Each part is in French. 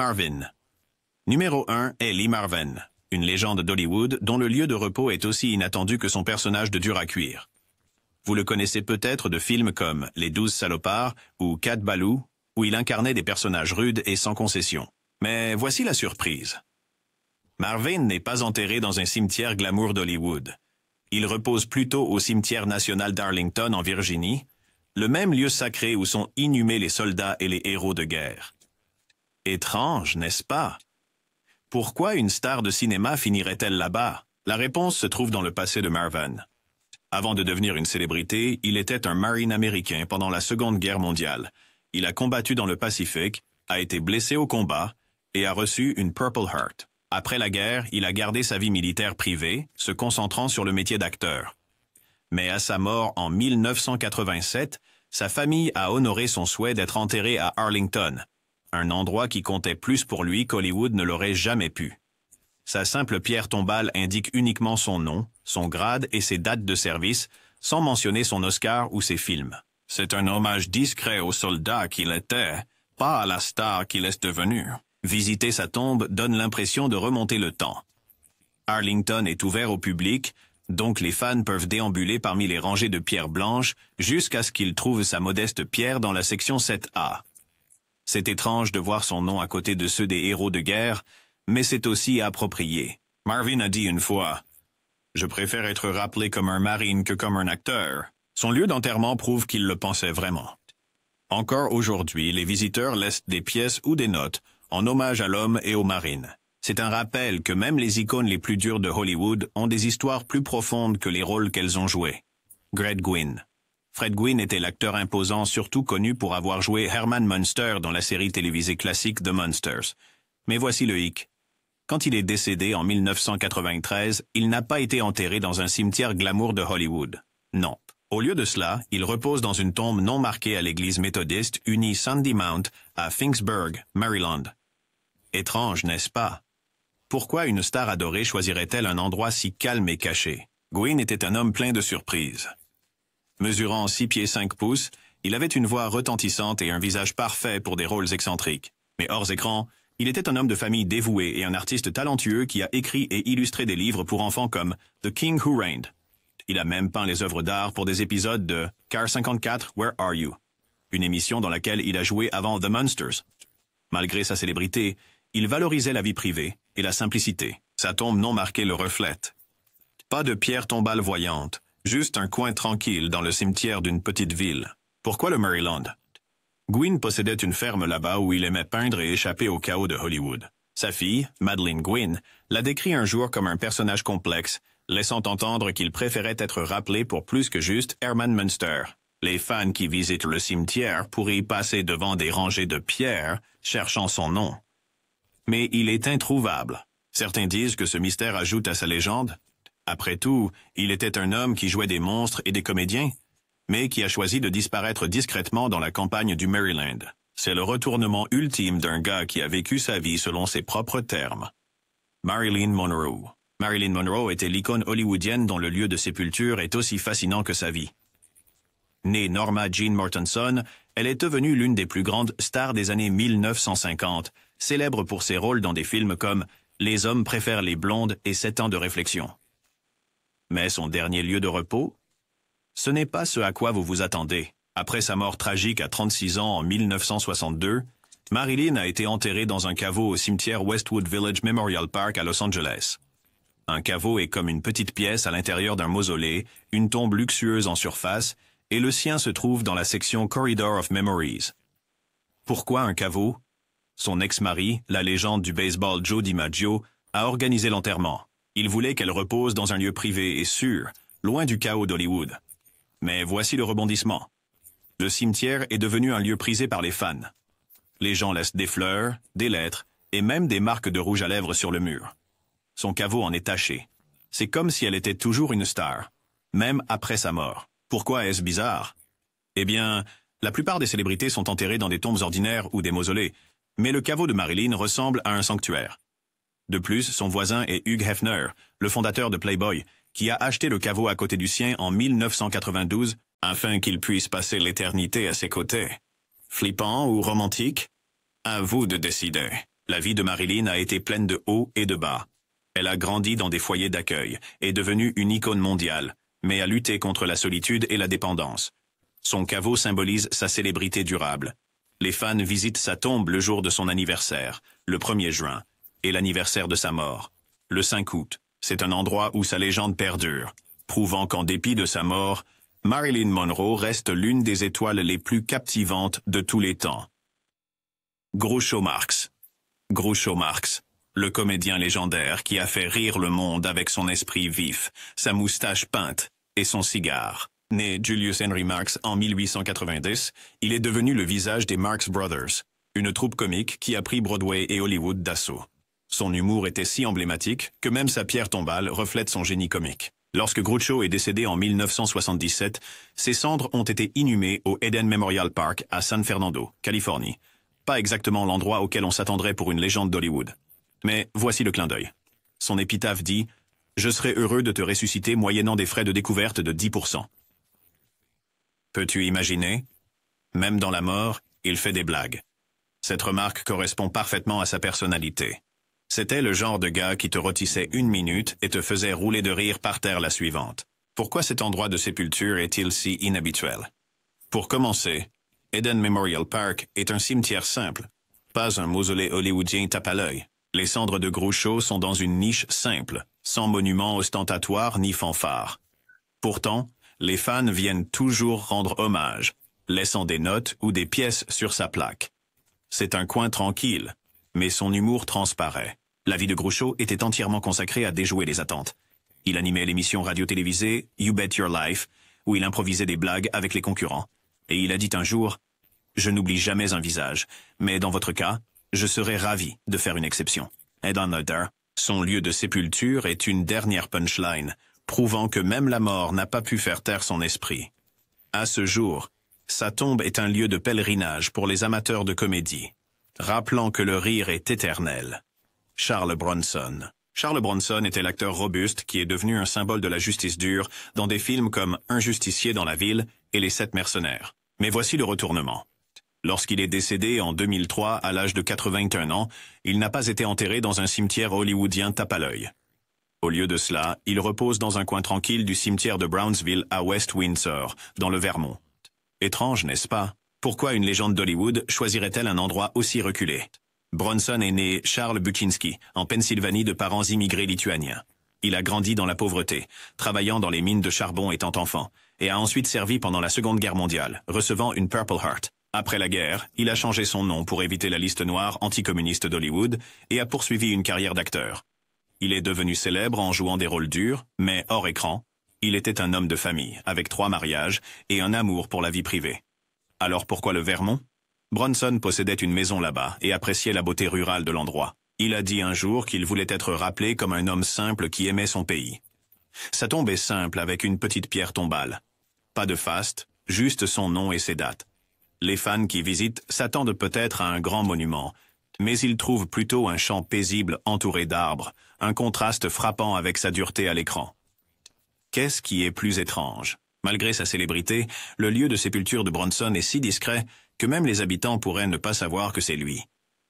Marvin. Numéro 1 est Lee Marvin, une légende d'Hollywood dont le lieu de repos est aussi inattendu que son personnage de dur à cuire. Vous le connaissez peut-être de films comme Les 12 salopards ou Cat Ballou, où il incarnait des personnages rudes et sans concession. Mais voici la surprise. Marvin n'est pas enterré dans un cimetière glamour d'Hollywood. Il repose plutôt au cimetière national d'Arlington en Virginie, le même lieu sacré où sont inhumés les soldats et les héros de guerre. Étrange, n'est-ce pas? Pourquoi une star de cinéma finirait-elle là-bas? La réponse se trouve dans le passé de Marvin. Avant de devenir une célébrité, il était un marine américain pendant la Seconde Guerre mondiale. Il a combattu dans le Pacifique, a été blessé au combat et a reçu une Purple Heart. Après la guerre, il a gardé sa vie militaire privée, se concentrant sur le métier d'acteur. Mais à sa mort en 1987, sa famille a honoré son souhait d'être enterré à Arlington, un endroit qui comptait plus pour lui qu'Hollywood ne l'aurait jamais pu. Sa simple pierre tombale indique uniquement son nom, son grade et ses dates de service, sans mentionner son Oscar ou ses films. C'est un hommage discret au soldat qu'il était, pas à la star qu'il est devenu. Visiter sa tombe donne l'impression de remonter le temps. Arlington est ouvert au public, donc les fans peuvent déambuler parmi les rangées de pierres blanches jusqu'à ce qu'ils trouvent sa modeste pierre dans la section 7A. C'est étrange de voir son nom à côté de ceux des héros de guerre, mais c'est aussi approprié. Marvin a dit une fois « Je préfère être rappelé comme un marine que comme un acteur ». Son lieu d'enterrement prouve qu'il le pensait vraiment. Encore aujourd'hui, les visiteurs laissent des pièces ou des notes en hommage à l'homme et aux marines. C'est un rappel que même les icônes les plus dures de Hollywood ont des histoires plus profondes que les rôles qu'elles ont joués. Fred Gwynne. Fred Gwynne était l'acteur imposant surtout connu pour avoir joué Herman Munster dans la série télévisée classique The Munsters. Mais voici le hic. Quand il est décédé en 1993, il n'a pas été enterré dans un cimetière glamour de Hollywood. Non. Au lieu de cela, il repose dans une tombe non marquée à l'église méthodiste unie Sandy Mount à Finksburg, Maryland. Étrange, n'est-ce pas? Pourquoi une star adorée choisirait-elle un endroit si calme et caché? Gwynne était un homme plein de surprises. Mesurant 6 pieds 5 pouces, il avait une voix retentissante et un visage parfait pour des rôles excentriques. Mais hors écran, il était un homme de famille dévoué et un artiste talentueux qui a écrit et illustré des livres pour enfants comme The King Who Reigned. Il a même peint les œuvres d'art pour des épisodes de Car 54, Where Are You? Une émission dans laquelle il a joué avant The Munsters. Malgré sa célébrité, il valorisait la vie privée et la simplicité. Sa tombe non marquée le reflète. Pas de pierre tombale voyante, juste un coin tranquille dans le cimetière d'une petite ville. Pourquoi le Maryland? Gwynne possédait une ferme là-bas où il aimait peindre et échapper au chaos de Hollywood. Sa fille, Madeleine Gwynne, l'a décrit un jour comme un personnage complexe, laissant entendre qu'il préférait être rappelé pour plus que juste Herman Munster. Les fans qui visitent le cimetière pourraient y passer devant des rangées de pierres, cherchant son nom. Mais il est introuvable. Certains disent que ce mystère ajoute à sa légende. Après tout, il était un homme qui jouait des monstres et des comédiens, mais qui a choisi de disparaître discrètement dans la campagne du Maryland. C'est le retournement ultime d'un gars qui a vécu sa vie selon ses propres termes. Marilyn Monroe. Marilyn Monroe était l'icône hollywoodienne dont le lieu de sépulture est aussi fascinant que sa vie. Née Norma Jean Mortenson, elle est devenue l'une des plus grandes stars des années 1950, célèbre pour ses rôles dans des films comme Les hommes préfèrent les blondes et 7 ans de réflexion. Mais son dernier lieu de repos? Ce n'est pas ce à quoi vous vous attendez. Après sa mort tragique à 36 ans en 1962, Marilyn a été enterrée dans un caveau au cimetière Westwood Village Memorial Park à Los Angeles. Un caveau est comme une petite pièce à l'intérieur d'un mausolée, une tombe luxueuse en surface, et le sien se trouve dans la section Corridor of Memories. Pourquoi un caveau? Son ex-mari, la légende du baseball Joe DiMaggio, a organisé l'enterrement. Il voulait qu'elle repose dans un lieu privé et sûr, loin du chaos d'Hollywood. Mais voici le rebondissement. Le cimetière est devenu un lieu prisé par les fans. Les gens laissent des fleurs, des lettres et même des marques de rouge à lèvres sur le mur. Son caveau en est taché. C'est comme si elle était toujours une star, même après sa mort. Pourquoi est-ce bizarre? Eh bien, la plupart des célébrités sont enterrées dans des tombes ordinaires ou des mausolées, mais le caveau de Marilyn ressemble à un sanctuaire. De plus, son voisin est Hugh Hefner, le fondateur de Playboy, qui a acheté le caveau à côté du sien en 1992 afin qu'il puisse passer l'éternité à ses côtés. Flippant ou romantique? À vous de décider. La vie de Marilyn a été pleine de hauts et de bas. Elle a grandi dans des foyers d'accueil, est devenue une icône mondiale, mais a lutté contre la solitude et la dépendance. Son caveau symbolise sa célébrité durable. Les fans visitent sa tombe le jour de son anniversaire, le 1er juin, et l'anniversaire de sa mort, le 5 août. C'est un endroit où sa légende perdure, prouvant qu'en dépit de sa mort, Marilyn Monroe reste l'une des étoiles les plus captivantes de tous les temps. Groucho Marx. Groucho Marx, le comédien légendaire qui a fait rire le monde avec son esprit vif, sa moustache peinte et son cigare. Né Julius Henry Marx en 1890, il est devenu le visage des Marx Brothers, une troupe comique qui a pris Broadway et Hollywood d'assaut. Son humour était si emblématique que même sa pierre tombale reflète son génie comique. Lorsque Groucho est décédé en 1977, ses cendres ont été inhumées au Eden Memorial Park à San Fernando, Californie. Pas exactement l'endroit auquel on s'attendrait pour une légende d'Hollywood. Mais voici le clin d'œil. Son épitaphe dit « Je serai heureux de te ressusciter moyennant des frais de découverte de 10%. » Peux-tu imaginer? Même dans la mort, il fait des blagues. Cette remarque correspond parfaitement à sa personnalité. C'était le genre de gars qui te rôtissait 1 minute et te faisait rouler de rire par terre la suivante. Pourquoi cet endroit de sépulture est-il si inhabituel? Pour commencer, Eden Memorial Park est un cimetière simple, pas un mausolée hollywoodien tape à l'œil. Les cendres de Groucho sont dans une niche simple, sans monument ostentatoire ni fanfare. Pourtant, les fans viennent toujours rendre hommage, laissant des notes ou des pièces sur sa plaque. C'est un coin tranquille, mais son humour transparaît. La vie de Groucho était entièrement consacrée à déjouer les attentes. Il animait l'émission radio-télévisée You Bet Your Life, où il improvisait des blagues avec les concurrents. Et il a dit un jour « Je n'oublie jamais un visage, mais dans votre cas, je serais ravi de faire une exception. » Et dans Another, son lieu de sépulture est une dernière punchline, prouvant que même la mort n'a pas pu faire taire son esprit. À ce jour, sa tombe est un lieu de pèlerinage pour les amateurs de comédie, rappelant que le rire est éternel. Charles Bronson. Charles Bronson était l'acteur robuste qui est devenu un symbole de la justice dure dans des films comme Un justicier dans la ville et Les 7 mercenaires. Mais voici le retournement. Lorsqu'il est décédé en 2003 à l'âge de 81 ans, il n'a pas été enterré dans un cimetière hollywoodien tape à l'œil. Au lieu de cela, il repose dans un coin tranquille du cimetière de Brownsville à West Windsor, dans le Vermont. Étrange, n'est-ce pas? Pourquoi une légende d'Hollywood choisirait-elle un endroit aussi reculé? Bronson est né Charles Buczynski, en Pennsylvanie de parents immigrés lituaniens. Il a grandi dans la pauvreté, travaillant dans les mines de charbon étant enfant, et a ensuite servi pendant la Seconde Guerre mondiale, recevant une Purple Heart. Après la guerre, il a changé son nom pour éviter la liste noire anticommuniste d'Hollywood et a poursuivi une carrière d'acteur. Il est devenu célèbre en jouant des rôles durs, mais hors écran. Il était un homme de famille, avec 3 mariages et un amour pour la vie privée. Alors pourquoi le Vermont? Bronson possédait une maison là-bas et appréciait la beauté rurale de l'endroit. Il a dit un jour qu'il voulait être rappelé comme un homme simple qui aimait son pays. Sa tombe est simple avec une petite pierre tombale. Pas de faste, juste son nom et ses dates. Les fans qui visitent s'attendent peut-être à un grand monument, mais ils trouvent plutôt un champ paisible entouré d'arbres, un contraste frappant avec sa dureté à l'écran. Qu'est-ce qui est plus étrange? Malgré sa célébrité, le lieu de sépulture de Bronson est si discret que même les habitants pourraient ne pas savoir que c'est lui.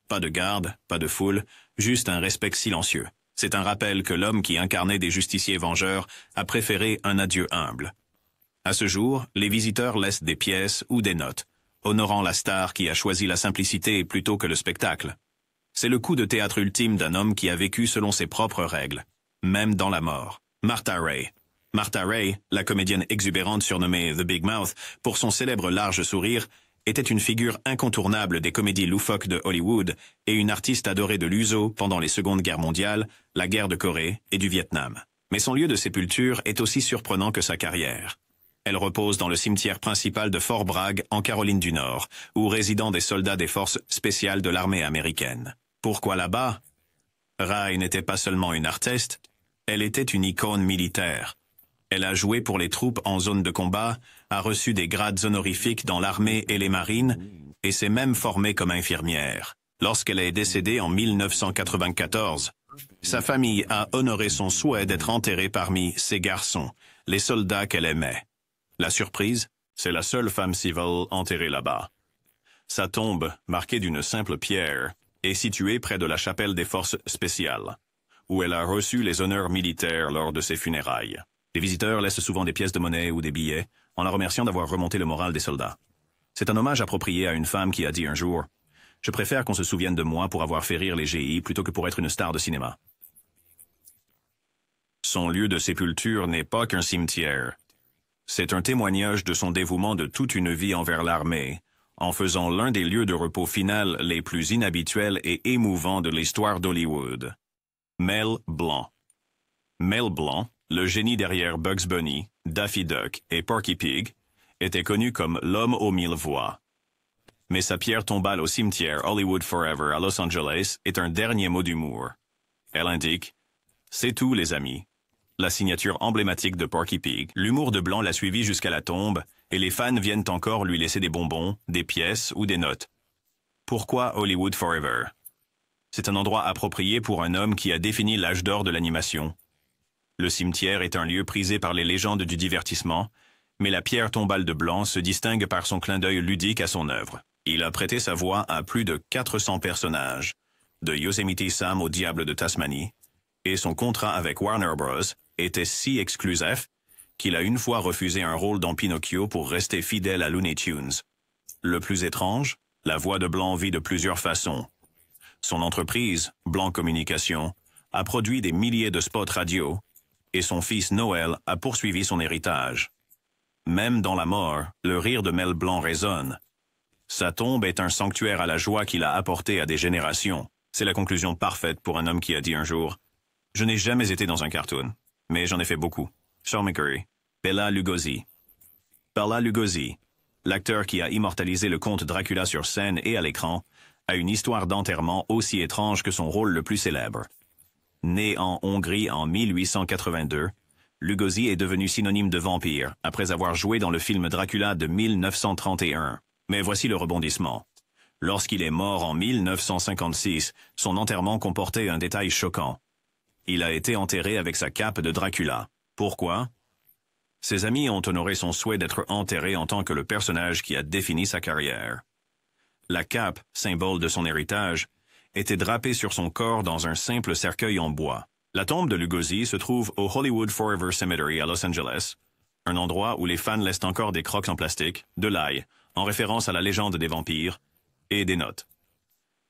Pas de garde, pas de foule, juste un respect silencieux. C'est un rappel que l'homme qui incarnait des justiciers vengeurs a préféré un adieu humble. À ce jour, les visiteurs laissent des pièces ou des notes, honorant la star qui a choisi la simplicité plutôt que le spectacle. C'est le coup de théâtre ultime d'un homme qui a vécu selon ses propres règles, même dans la mort. Martha Raye. Martha Raye, la comédienne exubérante surnommée The Big Mouth pour son célèbre large sourire, était une figure incontournable des comédies loufoques de Hollywood et une artiste adorée de l'USO pendant les Secondes Guerres mondiales, la guerre de Corée et du Vietnam. Mais son lieu de sépulture est aussi surprenant que sa carrière. Elle repose dans le cimetière principal de Fort Bragg, en Caroline du Nord, où résident des soldats des forces spéciales de l'armée américaine. Pourquoi là-bas? Raye n'était pas seulement une artiste, elle était une icône militaire. Elle a joué pour les troupes en zone de combat, a reçu des grades honorifiques dans l'armée et les marines, et s'est même formée comme infirmière. Lorsqu'elle est décédée en 1994, sa famille a honoré son souhait d'être enterrée parmi ses garçons, les soldats qu'elle aimait. La surprise, c'est la seule femme civile enterrée là-bas. Sa tombe, marquée d'une simple pierre, est située près de la chapelle des forces spéciales, où elle a reçu les honneurs militaires lors de ses funérailles. Les visiteurs laissent souvent des pièces de monnaie ou des billets en la remerciant d'avoir remonté le moral des soldats. C'est un hommage approprié à une femme qui a dit un jour « Je préfère qu'on se souvienne de moi pour avoir fait rire les GI plutôt que pour être une star de cinéma. » Son lieu de sépulture n'est pas qu'un cimetière. C'est un témoignage de son dévouement de toute une vie envers l'armée, en faisant l'un des lieux de repos final les plus inhabituels et émouvants de l'histoire d'Hollywood. Mel Blanc. Mel Blanc, le génie derrière Bugs Bunny, Daffy Duck et Porky Pig, était connu comme l'homme aux 1000 voix. Mais sa pierre tombale au cimetière Hollywood Forever à Los Angeles est un dernier mot d'humour. Elle indique « C'est tout, les amis ». La signature emblématique de Porky Pig, l'humour de Blanc l'a suivi jusqu'à la tombe, et les fans viennent encore lui laisser des bonbons, des pièces ou des notes. Pourquoi Hollywood Forever? C'est un endroit approprié pour un homme qui a défini l'âge d'or de l'animation. Le cimetière est un lieu prisé par les légendes du divertissement, mais la pierre tombale de Blanc se distingue par son clin d'œil ludique à son œuvre. Il a prêté sa voix à plus de 400 personnages, de Yosemite Sam au Diable de Tasmanie, et son contrat avec Warner Bros. Était si exclusif qu'il a une fois refusé un rôle dans Pinocchio pour rester fidèle à Looney Tunes. Le plus étrange, la voix de Blanc vit de plusieurs façons. Son entreprise, Blanc Communication, a produit des milliers de spots radio, et son fils Noël a poursuivi son héritage. Même dans la mort, le rire de Mel Blanc résonne. Sa tombe est un sanctuaire à la joie qu'il a apporté à des générations. C'est la conclusion parfaite pour un homme qui a dit un jour « Je n'ai jamais été dans un cartoon. Mais j'en ai fait beaucoup. Sean McCurry, Bela Lugosi. Bela Lugosi, l'acteur qui a immortalisé le comte Dracula sur scène et à l'écran, a une histoire d'enterrement aussi étrange que son rôle le plus célèbre. Né en Hongrie en 1882, Lugosi est devenu synonyme de vampire après avoir joué dans le film Dracula de 1931. Mais voici le rebondissement. Lorsqu'il est mort en 1956, son enterrement comportait un détail choquant. Il a été enterré avec sa cape de Dracula. Pourquoi? Ses amis ont honoré son souhait d'être enterré en tant que le personnage qui a défini sa carrière. La cape, symbole de son héritage, était drapée sur son corps dans un simple cercueil en bois. La tombe de Lugosi se trouve au Hollywood Forever Cemetery à Los Angeles, un endroit où les fans laissent encore des crocs en plastique, de l'ail, en référence à la légende des vampires, et des notes.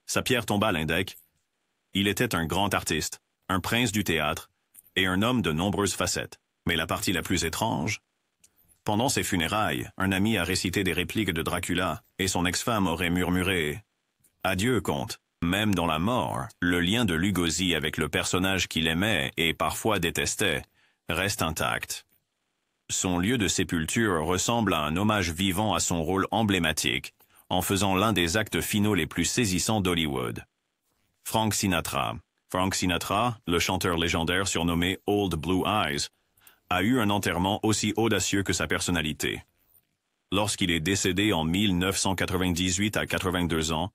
Sa pierre tombale indique « Il était un grand artiste, un prince du théâtre, et un homme de nombreuses facettes. » Mais la partie la plus étrange? Pendant ses funérailles, un ami a récité des répliques de Dracula, et son ex-femme aurait murmuré « Adieu, comte. » Même dans la mort, le lien de Lugosi avec le personnage qu'il aimait et parfois détestait reste intact. Son lieu de sépulture ressemble à un hommage vivant à son rôle emblématique, en faisant l'un des actes finaux les plus saisissants d'Hollywood. Frank Sinatra. Frank Sinatra, le chanteur légendaire surnommé Old Blue Eyes, a eu un enterrement aussi audacieux que sa personnalité. Lorsqu'il est décédé en 1998 à 82 ans,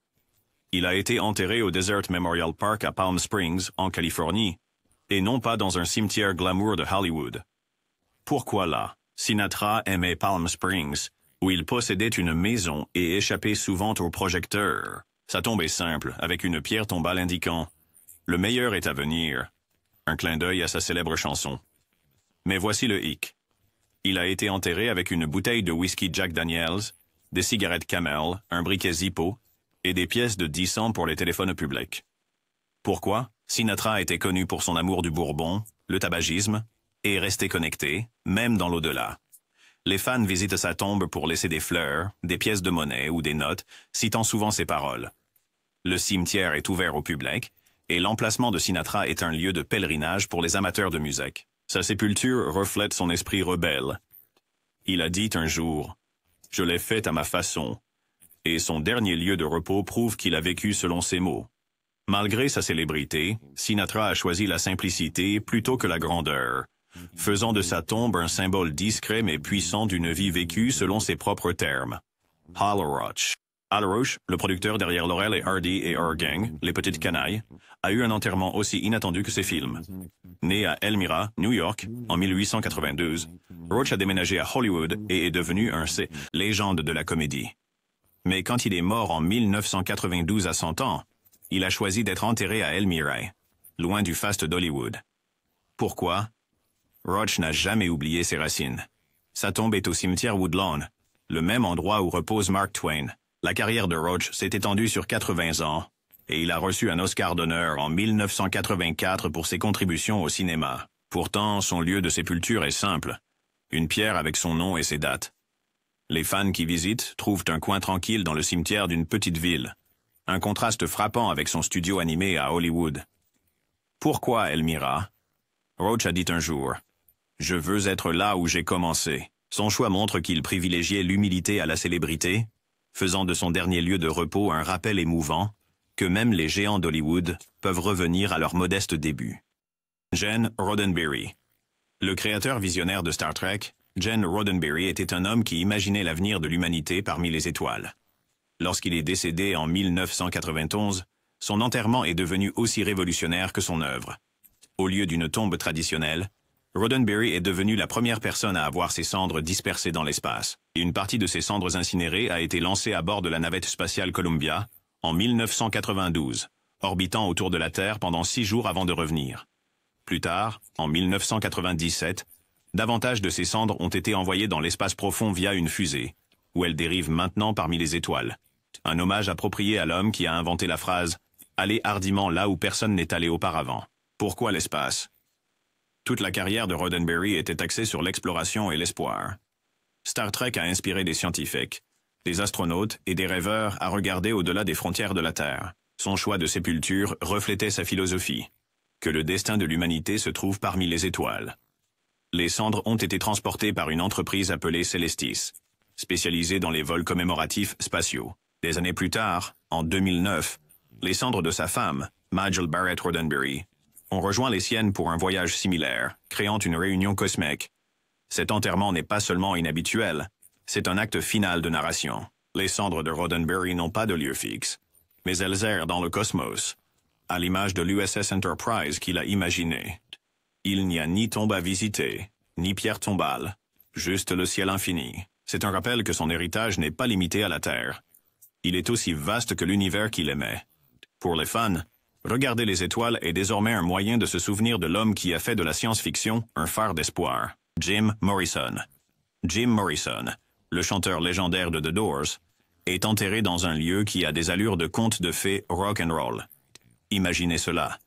il a été enterré au Desert Memorial Park à Palm Springs, en Californie, et non pas dans un cimetière glamour de Hollywood. Pourquoi là? Sinatra aimait Palm Springs, où il possédait une maison et échappait souvent aux projecteurs. Sa tombe est simple, avec une pierre tombale indiquant « Le meilleur est à venir », un clin d'œil à sa célèbre chanson. Mais voici le hic. Il a été enterré avec une bouteille de whisky Jack Daniels, des cigarettes Camel, un briquet Zippo et des pièces de 10 cents pour les téléphones publics. Pourquoi? Sinatra était connu pour son amour du bourbon, le tabagisme, et restait connecté, même dans l'au-delà. Les fans visitent sa tombe pour laisser des fleurs, des pièces de monnaie ou des notes, citant souvent ses paroles. Le cimetière est ouvert au public, et l'emplacement de Sinatra est un lieu de pèlerinage pour les amateurs de musique. Sa sépulture reflète son esprit rebelle. Il a dit un jour « Je l'ai faite à ma façon », et son dernier lieu de repos prouve qu'il a vécu selon ses mots. Malgré sa célébrité, Sinatra a choisi la simplicité plutôt que la grandeur, faisant de sa tombe un symbole discret mais puissant d'une vie vécue selon ses propres termes. Hal Roach. Hal Roach, le producteur derrière Laurel et Hardy et Our Gang, Les Petites Canailles, a eu un enterrement aussi inattendu que ses films. Né à Elmira, New York, en 1892, Roach a déménagé à Hollywood et est devenu un légende de la comédie. Mais quand il est mort en 1992 à 100 ans, il a choisi d'être enterré à Elmira, loin du faste d'Hollywood. Pourquoi? Roach n'a jamais oublié ses racines. Sa tombe est au cimetière Woodlawn, le même endroit où repose Mark Twain. La carrière de Roach s'est étendue sur 80 ans, et il a reçu un Oscar d'honneur en 1984 pour ses contributions au cinéma. Pourtant, son lieu de sépulture est simple, une pierre avec son nom et ses dates. Les fans qui visitent trouvent un coin tranquille dans le cimetière d'une petite ville, un contraste frappant avec son studio animé à Hollywood. Pourquoi Elmira? Roach a dit un jour « Je veux être là où j'ai commencé ». Son choix montre qu'il privilégiait l'humilité à la célébrité, faisant de son dernier lieu de repos un rappel émouvant que même les géants d'Hollywood peuvent revenir à leur modeste début. Gene Roddenberry. Le créateur visionnaire de Star Trek, Gene Roddenberry était un homme qui imaginait l'avenir de l'humanité parmi les étoiles. Lorsqu'il est décédé en 1991, son enterrement est devenu aussi révolutionnaire que son œuvre. Au lieu d'une tombe traditionnelle, Roddenberry est devenu la première personne à avoir ses cendres dispersées dans l'espace. Et une partie de ses cendres incinérées a été lancée à bord de la navette spatiale Columbia en 1992, orbitant autour de la Terre pendant 6 jours avant de revenir. Plus tard, en 1997, davantage de ces cendres ont été envoyées dans l'espace profond via une fusée, où elles dérivent maintenant parmi les étoiles. Un hommage approprié à l'homme qui a inventé la phrase « Allez hardiment là où personne n'est allé auparavant ». Pourquoi l'espace? Toute la carrière de Roddenberry était axée sur l'exploration et l'espoir. Star Trek a inspiré des scientifiques, des astronautes et des rêveurs à regarder au-delà des frontières de la Terre. Son choix de sépulture reflétait sa philosophie, que le destin de l'humanité se trouve parmi les étoiles. Les cendres ont été transportées par une entreprise appelée Celestis, spécialisée dans les vols commémoratifs spatiaux. Des années plus tard, en 2009, les cendres de sa femme, Majel Barrett Roddenberry, ont rejoint les siennes pour un voyage similaire, créant une réunion cosmique. Cet enterrement n'est pas seulement inhabituel, c'est un acte final de narration. Les cendres de Roddenberry n'ont pas de lieu fixe, mais elles errent dans le cosmos, à l'image de l'USS Enterprise qu'il a imaginé. Il n'y a ni tombe à visiter, ni pierre tombale, juste le ciel infini. C'est un rappel que son héritage n'est pas limité à la Terre. Il est aussi vaste que l'univers qu'il aimait. Pour les fans, regarder les étoiles est désormais un moyen de se souvenir de l'homme qui a fait de la science-fiction un phare d'espoir. Jim Morrison. Jim Morrison, le chanteur légendaire de The Doors, est enterré dans un lieu qui a des allures de conte de fées rock and roll. Imaginez cela.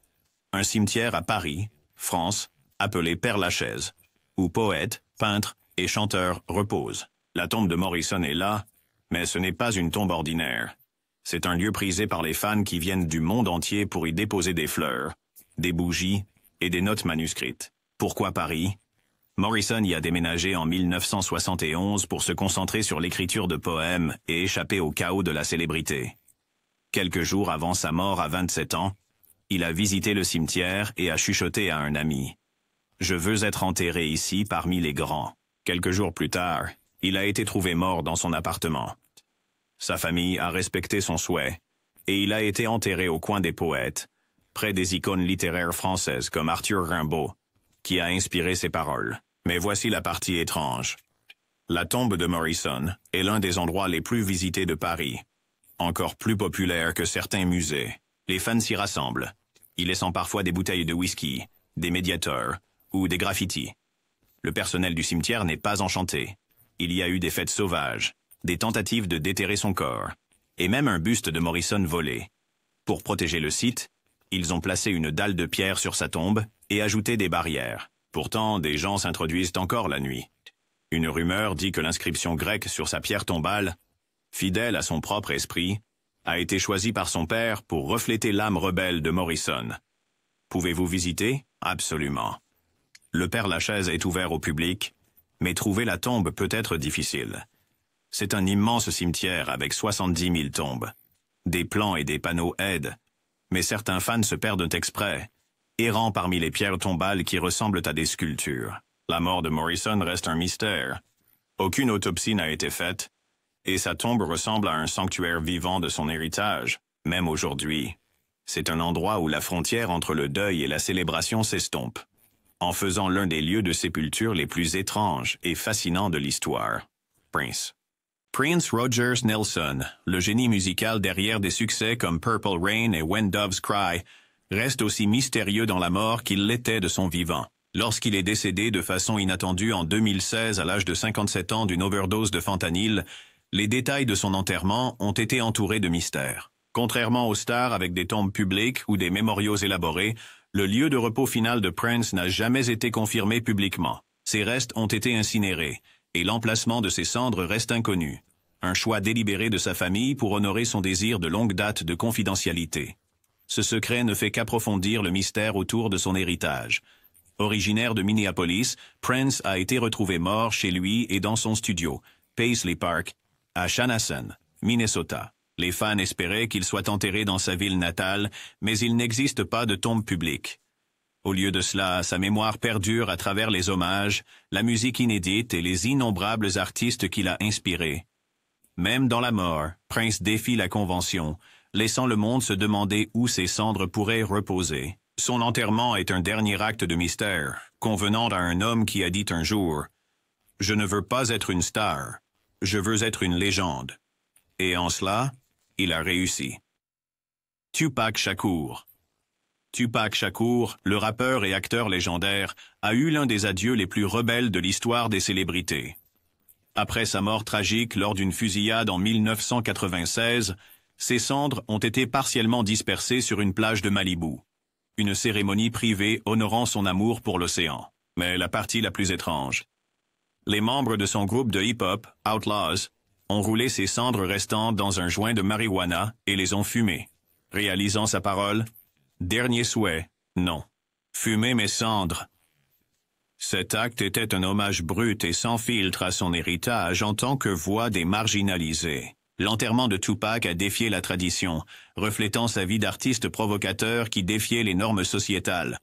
Un cimetière à Paris, France, appelé Père-Lachaise, où poètes, peintres et chanteurs reposent. La tombe de Morrison est là, mais ce n'est pas une tombe ordinaire. C'est un lieu prisé par les fans qui viennent du monde entier pour y déposer des fleurs, des bougies et des notes manuscrites. Pourquoi Paris? Morrison y a déménagé en 1971 pour se concentrer sur l'écriture de poèmes et échapper au chaos de la célébrité. Quelques jours avant sa mort à 27 ans, il a visité le cimetière et a chuchoté à un ami. « Je veux être enterré ici parmi les grands ». Quelques jours plus tard, il a été trouvé mort dans son appartement. Sa famille a respecté son souhait, et il a été enterré au coin des poètes, près des icônes littéraires françaises comme Arthur Rimbaud, qui a inspiré ses paroles. Mais voici la partie étrange. La tombe de Morrison est l'un des endroits les plus visités de Paris, encore plus populaire que certains musées. Les fans s'y rassemblent, y laissant parfois des bouteilles de whisky, des médiateurs ou des graffitis. Le personnel du cimetière n'est pas enchanté. Il y a eu des fêtes sauvages, des tentatives de déterrer son corps, et même un buste de Morrison volé. Pour protéger le site, ils ont placé une dalle de pierre sur sa tombe et ajouté des barrières. Pourtant, des gens s'introduisent encore la nuit. Une rumeur dit que l'inscription grecque sur sa pierre tombale, fidèle à son propre esprit, a été choisie par son père pour refléter l'âme rebelle de Morrison. Pouvez-vous visiter? Absolument. Le Père-Lachaise est ouvert au public, mais trouver la tombe peut être difficile. C'est un immense cimetière avec 70 000 tombes. Des plans et des panneaux aident, mais certains fans se perdent exprès, errant parmi les pierres tombales qui ressemblent à des sculptures. La mort de Morrison reste un mystère. Aucune autopsie n'a été faite, et sa tombe ressemble à un sanctuaire vivant de son héritage, même aujourd'hui. C'est un endroit où la frontière entre le deuil et la célébration s'estompe, en faisant l'un des lieux de sépulture les plus étranges et fascinants de l'histoire. Prince. Prince Rogers Nelson, le génie musical derrière des succès comme Purple Rain et When Doves Cry, reste aussi mystérieux dans la mort qu'il l'était de son vivant. Lorsqu'il est décédé de façon inattendue en 2016 à l'âge de 57 ans d'une overdose de fentanyl, les détails de son enterrement ont été entourés de mystères. Contrairement aux stars avec des tombes publiques ou des mémoriaux élaborés, le lieu de repos final de Prince n'a jamais été confirmé publiquement. Ses restes ont été incinérés, et l'emplacement de ses cendres reste inconnu. Un choix délibéré de sa famille pour honorer son désir de longue date de confidentialité. Ce secret ne fait qu'approfondir le mystère autour de son héritage. Originaire de Minneapolis, Prince a été retrouvé mort chez lui et dans son studio, Paisley Park, à Chanhassen, Minnesota. Les fans espéraient qu'il soit enterré dans sa ville natale, mais il n'existe pas de tombe publique. Au lieu de cela, sa mémoire perdure à travers les hommages, la musique inédite et les innombrables artistes qu'il a inspirés. Même dans la mort, Prince défie la convention, laissant le monde se demander où ses cendres pourraient reposer. Son enterrement est un dernier acte de mystère, convenant à un homme qui a dit un jour « Je ne veux pas être une star, je veux être une légende. » Et en cela, il a réussi. Tupac Shakur. Tupac Shakur, le rappeur et acteur légendaire, a eu l'un des adieux les plus rebelles de l'histoire des célébrités. Après sa mort tragique lors d'une fusillade en 1996, ses cendres ont été partiellement dispersées sur une plage de Malibu. Une cérémonie privée honorant son amour pour l'océan. Mais la partie la plus étrange. Les membres de son groupe de hip-hop, Outlaws, ont roulé ses cendres restantes dans un joint de marijuana et les ont fumées. Réalisant sa parole, « Dernier souhait, non. Fumer mes cendres. » Cet acte était un hommage brut et sans filtre à son héritage en tant que voix des marginalisés. L'enterrement de Tupac a défié la tradition, reflétant sa vie d'artiste provocateur qui défiait les normes sociétales.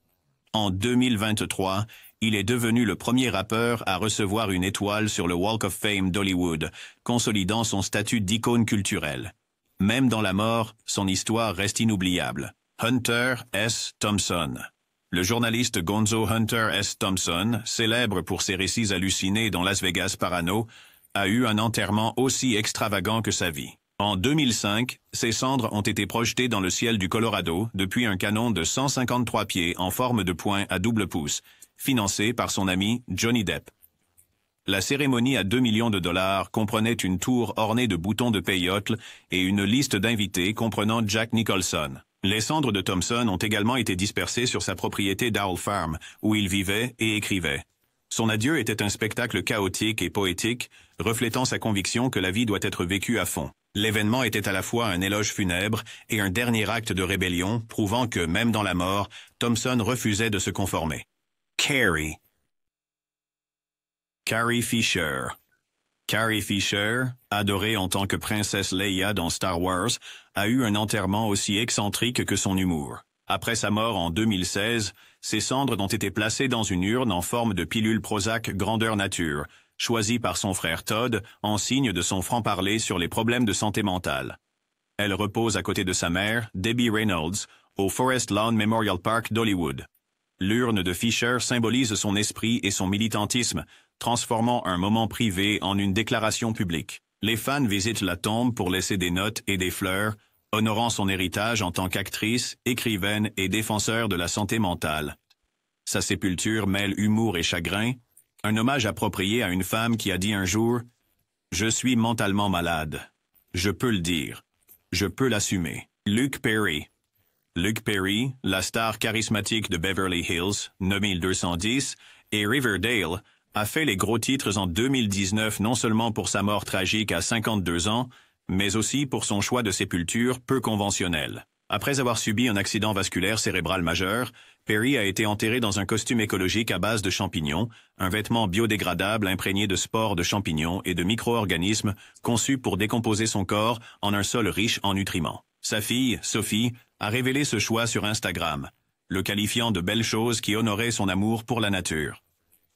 En 2023, il est devenu le premier rappeur à recevoir une étoile sur le Walk of Fame d'Hollywood, consolidant son statut d'icône culturelle. Même dans la mort, son histoire reste inoubliable. Hunter S. Thompson. Le journaliste Gonzo Hunter S. Thompson, célèbre pour ses récits hallucinés dans Las Vegas Parano, a eu un enterrement aussi extravagant que sa vie. En 2005, ses cendres ont été projetées dans le ciel du Colorado depuis un canon de 153 pieds en forme de poing à double pouce, financé par son ami Johnny Depp. La cérémonie à 2 millions de dollars comprenait une tour ornée de boutons de peyote et une liste d'invités comprenant Jack Nicholson. Les cendres de Thompson ont également été dispersées sur sa propriété d'Owl Farm, où il vivait et écrivait. Son adieu était un spectacle chaotique et poétique, reflétant sa conviction que la vie doit être vécue à fond. L'événement était à la fois un éloge funèbre et un dernier acte de rébellion, prouvant que, même dans la mort, Thompson refusait de se conformer. Carrie. Carrie Fisher. Carrie Fisher, adorée en tant que princesse Leia dans Star Wars, a eu un enterrement aussi excentrique que son humour. Après sa mort en 2016, ses cendres ont été placées dans une urne en forme de pilule Prozac grandeur nature, choisie par son frère Todd en signe de son franc-parler sur les problèmes de santé mentale. Elle repose à côté de sa mère, Debbie Reynolds, au Forest Lawn Memorial Park d'Hollywood. L'urne de Fisher symbolise son esprit et son militantisme, transformant un moment privé en une déclaration publique. Les fans visitent la tombe pour laisser des notes et des fleurs, honorant son héritage en tant qu'actrice, écrivaine et défenseur de la santé mentale. Sa sépulture mêle humour et chagrin, un hommage approprié à une femme qui a dit un jour « Je suis mentalement malade. Je peux le dire. Je peux l'assumer. » Luke Perry. Luke Perry, la star charismatique de Beverly Hills, 9210, et Riverdale, a fait les gros titres en 2019 non seulement pour sa mort tragique à 52 ans, mais aussi pour son choix de sépulture peu conventionnel. Après avoir subi un accident vasculaire cérébral majeur, Perry a été enterré dans un costume écologique à base de champignons, un vêtement biodégradable imprégné de spores de champignons et de micro-organismes conçus pour décomposer son corps en un sol riche en nutriments. Sa fille, Sophie, a révélé ce choix sur Instagram, le qualifiant de belle chose qui honorait son amour pour la nature.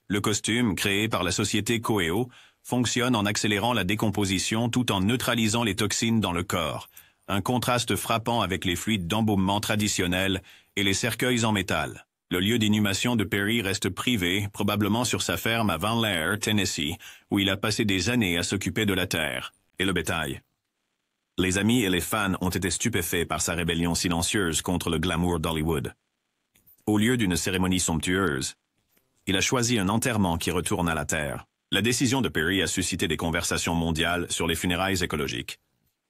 Le costume, créé par la société Coeo, fonctionne en accélérant la décomposition tout en neutralisant les toxines dans le corps, un contraste frappant avec les fluides d'embaumement traditionnels et les cercueils en métal. Le lieu d'inhumation de Perry reste privé, probablement sur sa ferme à Van Lair, Tennessee, où il a passé des années à s'occuper de la terre. et le bétail. Les amis et les fans ont été stupéfaits par sa rébellion silencieuse contre le glamour d'Hollywood. Au lieu d'une cérémonie somptueuse, il a choisi un enterrement qui retourne à la Terre. La décision de Perry a suscité des conversations mondiales sur les funérailles écologiques.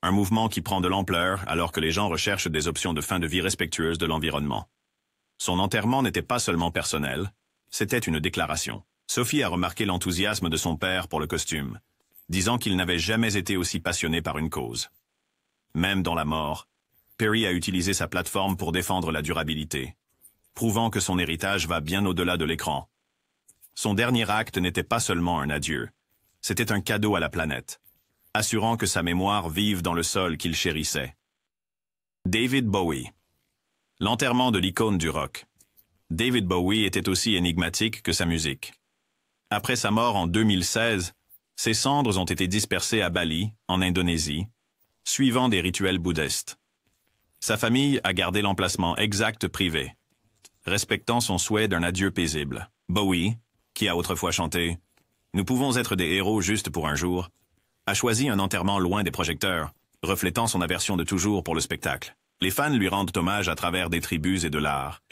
Un mouvement qui prend de l'ampleur alors que les gens recherchent des options de fin de vie respectueuses de l'environnement. Son enterrement n'était pas seulement personnel, c'était une déclaration. Sophie a remarqué l'enthousiasme de son père pour le costume, disant qu'il n'avait jamais été aussi passionné par une cause. Même dans la mort, Perry a utilisé sa plateforme pour défendre la durabilité, prouvant que son héritage va bien au-delà de l'écran. Son dernier acte n'était pas seulement un adieu, c'était un cadeau à la planète, assurant que sa mémoire vive dans le sol qu'il chérissait. David Bowie. L'enterrement de l'icône du rock. David Bowie était aussi énigmatique que sa musique. Après sa mort en 2016, ses cendres ont été dispersées à Bali, en Indonésie, suivant des rituels bouddhistes. Sa famille a gardé l'emplacement exact privé, respectant son souhait d'un adieu paisible. Bowie, qui a autrefois chanté « Nous pouvons être des héros juste pour un jour », a choisi un enterrement loin des projecteurs, reflétant son aversion de toujours pour le spectacle. Les fans lui rendent hommage à travers des tribus et de l'art,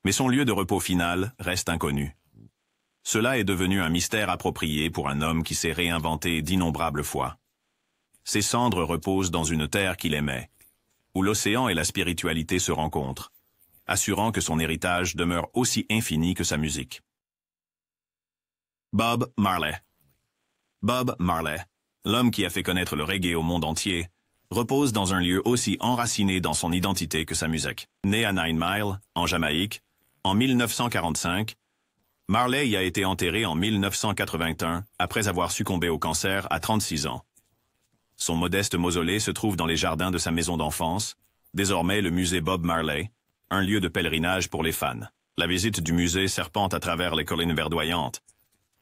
mais son lieu de repos final reste inconnu. Cela est devenu un mystère approprié pour un homme qui s'est réinventé d'innombrables fois. Ses cendres reposent dans une terre qu'il aimait, où l'océan et la spiritualité se rencontrent, assurant que son héritage demeure aussi infini que sa musique. Bob Marley. Bob Marley, l'homme qui a fait connaître le reggae au monde entier, repose dans un lieu aussi enraciné dans son identité que sa musique. Né à 9 Mile, en Jamaïque, en 1945, Marley y a été enterré en 1981 après avoir succombé au cancer à 36 ans. Son modeste mausolée se trouve dans les jardins de sa maison d'enfance, désormais le musée Bob Marley, un lieu de pèlerinage pour les fans. La visite du musée serpente à travers les collines verdoyantes,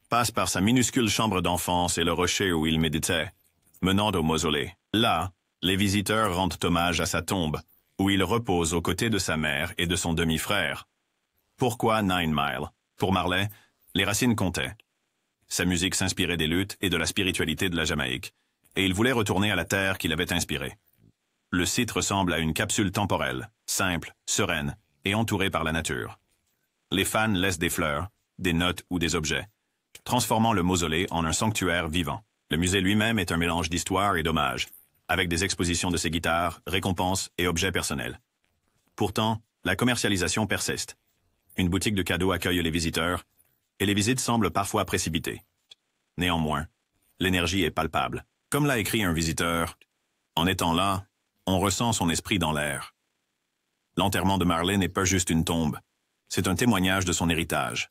passe par sa minuscule chambre d'enfance et le rocher où il méditait, menant au mausolée. Là, les visiteurs rendent hommage à sa tombe, où il repose aux côtés de sa mère et de son demi-frère. Pourquoi 9 Mile? Pour Marley, les racines comptaient. Sa musique s'inspirait des luttes et de la spiritualité de la Jamaïque, et il voulait retourner à la terre qui l'avait inspiré. Le site ressemble à une capsule temporelle, simple, sereine et entourée par la nature. Les fans laissent des fleurs, des notes ou des objets, transformant le mausolée en un sanctuaire vivant. Le musée lui-même est un mélange d'histoire et d'hommage, avec des expositions de ses guitares, récompenses et objets personnels. Pourtant, la commercialisation persiste. Une boutique de cadeaux accueille les visiteurs, et les visites semblent parfois précipitées. Néanmoins, l'énergie est palpable. Comme l'a écrit un visiteur, en étant là, on ressent son esprit dans l'air. L'enterrement de Marley n'est pas juste une tombe, c'est un témoignage de son héritage.